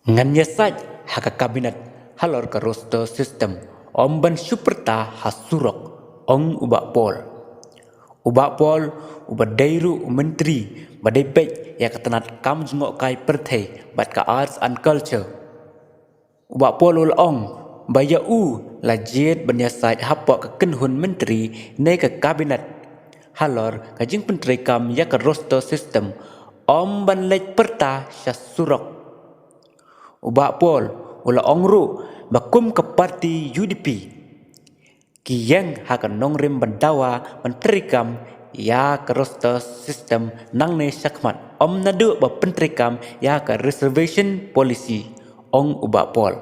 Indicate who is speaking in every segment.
Speaker 1: Nganyasaj haka kabinet halor ka roster system omban superta hasurok ong ubak pol. Ubak pol ubak dairu menteri badai pek ya ketenat kam jengok kai perthai bat ka arts and culture. Ubak pol ul ong baya la jet banyasaj hapok ka kenhun menteri ne ka kabinet halor ka jing penteri kam ya ka roster system omban lej perta hasurok. Ubak pol ula ongru bakum ke parti UDP ki yang hakan nongrim bandawa menterikam ya ke roster sistem nang ne sakmat nadu ba penterikam ya ke reservation policy ong ubak pol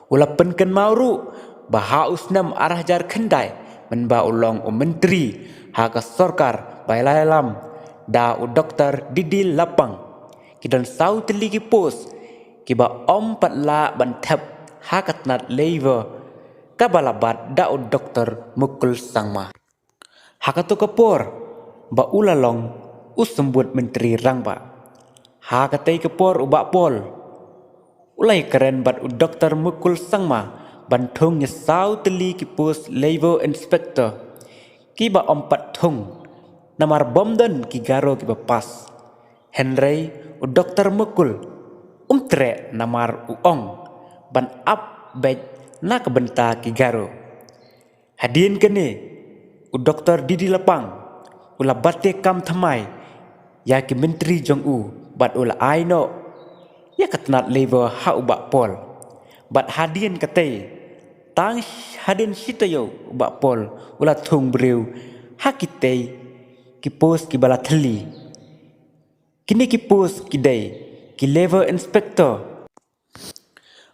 Speaker 1: ula penken mauru bahaus nam arah jar kendai menba ulong menteri haka sorkar bailalam da doktor Didi Lapang kidan sau teligi pos kiba patla bantap hakat nat lever kabalabat da doktor mukul sangma hakatu kapor ba ulalong usembut menteri rangba hakatai kapor ubak pol ulai keren bat doktor mukul sangma bantung nyesau teli kipus lever inspector kiba pat thung namar bomdan ki garo kiba pas Henry doktor mukul tre namar uong ban up bej na kebenta ki garo hadin kene doktor Didi Lapang ula bate kam thamai ya ki menteri jong bat ula aino ya katnat lever ha ubak pol bat hadin kate tang hadin sitayo ubak pol ula thung breu hakite ki pos ki bala theli kini ki pos ki dei ki level inspector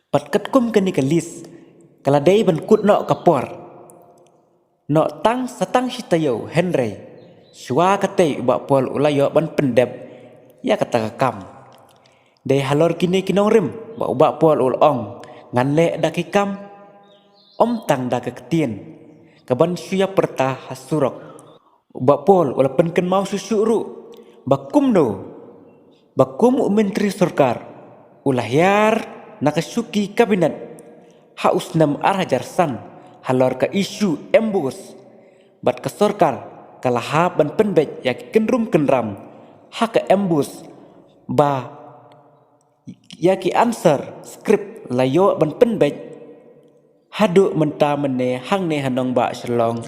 Speaker 1: pat katkum kani ka list kala dei ban kut no kapor no tang satang hitayo Henry shwa kate ubak pol ulayo ban pendep ya kata kam dei halor kini kinong rim ba ubak pol ul ong ngan le da ki kam tang da ka ketien kaban syia perta hasurok ubak pol ula penken mau susuru bakum no bakum menteri sorkar ulahyar nakasuki kabinet hausnam arajar san halor ka isu embus bat ka sorkar kalahap ban penbet yak kenrum kenram haka embus ba yaki answer script layo ban penbet hadu menta mene hangne hanong ba shalong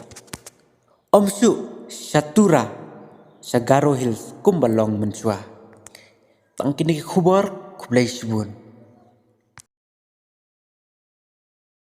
Speaker 1: omsu satura sagaro hills kumbalong mensua tangkini kubar kublai subun